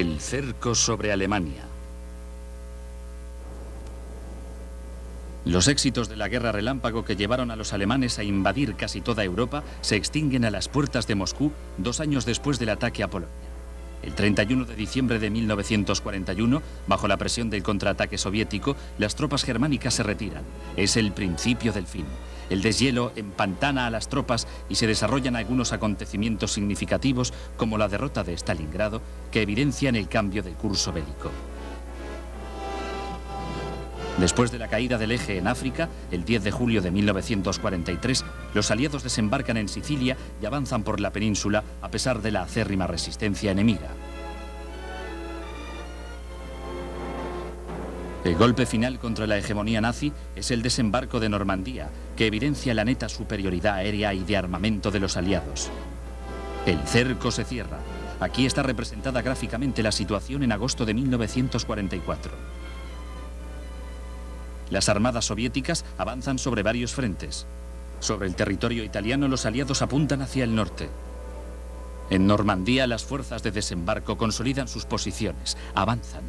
El cerco sobre Alemania. Los éxitos de la guerra relámpago que llevaron a los alemanes a invadir casi toda Europa se extinguen a las puertas de Moscú 2 años después del ataque a Polonia. El 31 de diciembre de 1941, bajo la presión del contraataque soviético, las tropas germánicas se retiran. Es el principio del fin. El deshielo empantana a las tropas y se desarrollan algunos acontecimientos significativos, como la derrota de Stalingrado, que evidencian el cambio de curso bélico. Después de la caída del eje en África, el 10 de julio de 1943, los aliados desembarcan en Sicilia y avanzan por la península a pesar de la acérrima resistencia enemiga. El golpe final contra la hegemonía nazi es el desembarco de Normandía, que evidencia la neta superioridad aérea y de armamento de los aliados. El cerco se cierra. Aquí está representada gráficamente la situación en agosto de 1944. Las armadas soviéticas avanzan sobre varios frentes. Sobre el territorio italiano, los aliados apuntan hacia el norte. En Normandía, las fuerzas de desembarco consolidan sus posiciones, avanzan.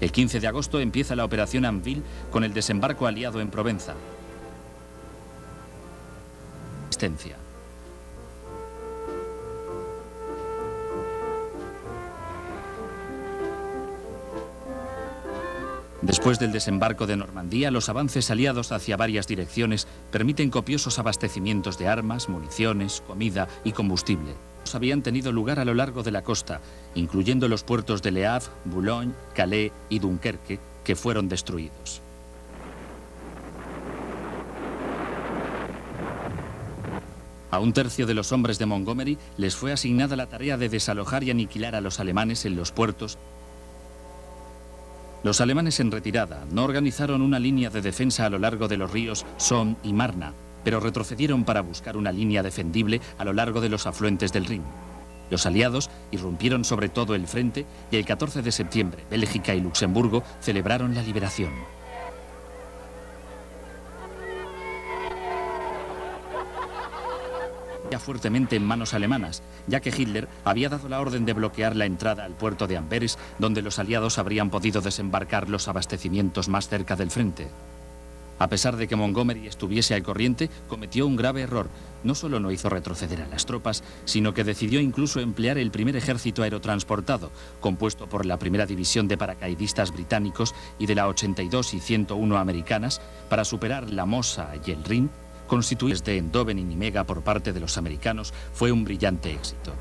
El 15 de agosto empieza la operación Anvil con el desembarco aliado en Provenza. Resistencia. Después del desembarco de Normandía, los avances aliados hacia varias direcciones permiten copiosos abastecimientos de armas, municiones, comida y combustible. Habían tenido lugar a lo largo de la costa, incluyendo los puertos de Le Havre, Boulogne, Calais y Dunkerque, que fueron destruidos. A 1/3 de los hombres de Montgomery les fue asignada la tarea de desalojar y aniquilar a los alemanes en los puertos. Los alemanes en retirada no organizaron una línea de defensa a lo largo de los ríos Somme y Marna, pero retrocedieron para buscar una línea defendible a lo largo de los afluentes del Rin. Los aliados irrumpieron sobre todo el frente y el 14 de septiembre Bélgica y Luxemburgo celebraron la liberación. Fuertemente en manos alemanas, ya que Hitler había dado la orden de bloquear la entrada al puerto de Amberes, donde los aliados habrían podido desembarcar los abastecimientos más cerca del frente. A pesar de que Montgomery estuviese al corriente, cometió un grave error. No solo no hizo retroceder a las tropas, sino que decidió incluso emplear el primer ejército aerotransportado, compuesto por la primera división de paracaidistas británicos y de la 82 y 101 americanas, para superar la Mosa y el Rin. Constituidos de Eindhoven y Nimega por parte de los americanos fue un brillante éxito.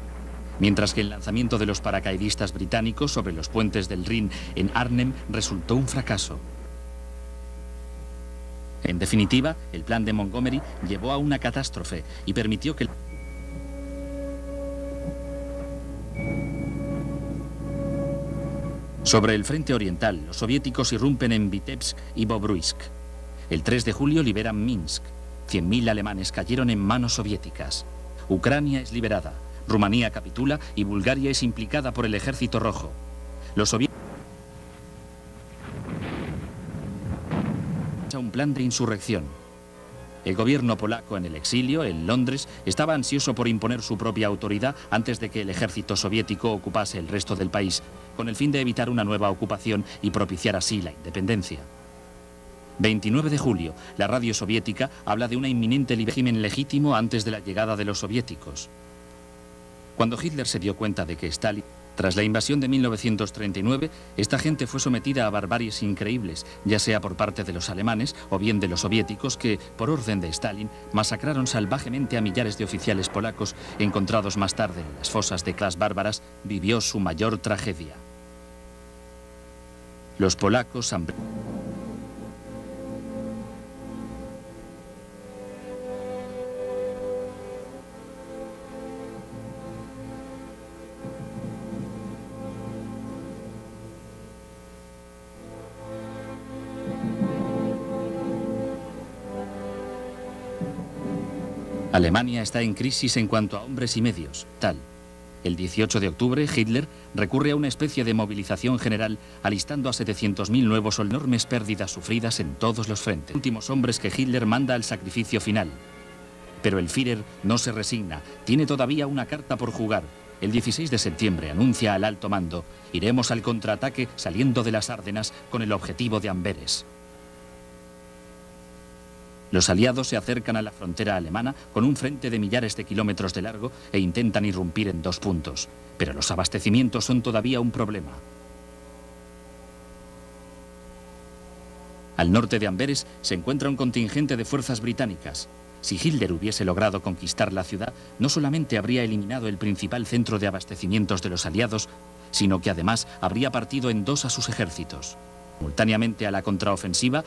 Mientras que el lanzamiento de los paracaidistas británicos sobre los puentes del Rin en Arnhem resultó un fracaso. En definitiva, el plan de Montgomery llevó a una catástrofe y permitió que... Sobre el frente oriental, los soviéticos irrumpen en Vitebsk y Bobruisk. El 3 de julio liberan Minsk. 100.000 alemanes cayeron en manos soviéticas. Ucrania es liberada, Rumanía capitula y Bulgaria es implicada por el Ejército Rojo. Los soviéticos... un plan de insurrección. El gobierno polaco en el exilio, en Londres, estaba ansioso por imponer su propia autoridad antes de que el ejército soviético ocupase el resto del país, con el fin de evitar una nueva ocupación y propiciar así la independencia. 29 de julio, la radio soviética habla de una inminente régimen legítimo antes de la llegada de los soviéticos. Cuando Hitler se dio cuenta de que Stalin... Tras la invasión de 1939, esta gente fue sometida a barbaries increíbles, ya sea por parte de los alemanes o bien de los soviéticos que, por orden de Stalin, masacraron salvajemente a millares de oficiales polacos encontrados más tarde en las fosas de Klas bárbaras. Vivió su mayor tragedia. Los polacos Alemania está en crisis en cuanto a hombres y medios, tal. El 18 de octubre, Hitler recurre a una especie de movilización general, alistando a 700.000 nuevos soldados. Enormes pérdidas sufridas en todos los frentes. Últimos hombres que Hitler manda al sacrificio final. Pero el Führer no se resigna, tiene todavía una carta por jugar. el 16 de septiembre anuncia al alto mando: iremos al contraataque saliendo de las Ardenas con el objetivo de Amberes. Los aliados se acercan a la frontera alemana con un frente de millares de kilómetros de largo e intentan irrumpir en 2 puntos, pero los abastecimientos son todavía un problema. Al norte de Amberes se encuentra un contingente de fuerzas británicas. Si Hitler hubiese logrado conquistar la ciudad, no solamente habría eliminado el principal centro de abastecimientos de los aliados, sino que además habría partido en 2 a sus ejércitos. Simultáneamente a la contraofensiva,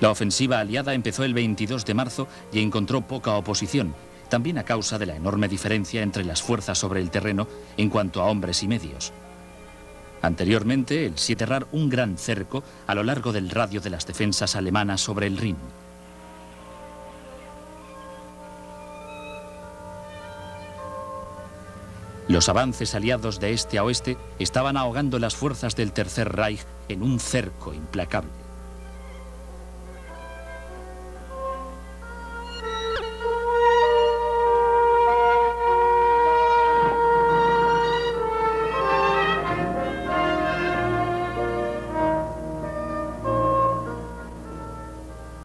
la ofensiva aliada empezó el 22 de marzo y encontró poca oposición, también a causa de la enorme diferencia entre las fuerzas sobre el terreno en cuanto a hombres y medios. Anteriormente, el 7 cerrar un gran cerco a lo largo del radio de las defensas alemanas sobre el Rin. Los avances aliados de este a oeste estaban ahogando las fuerzas del Tercer Reich en un cerco implacable.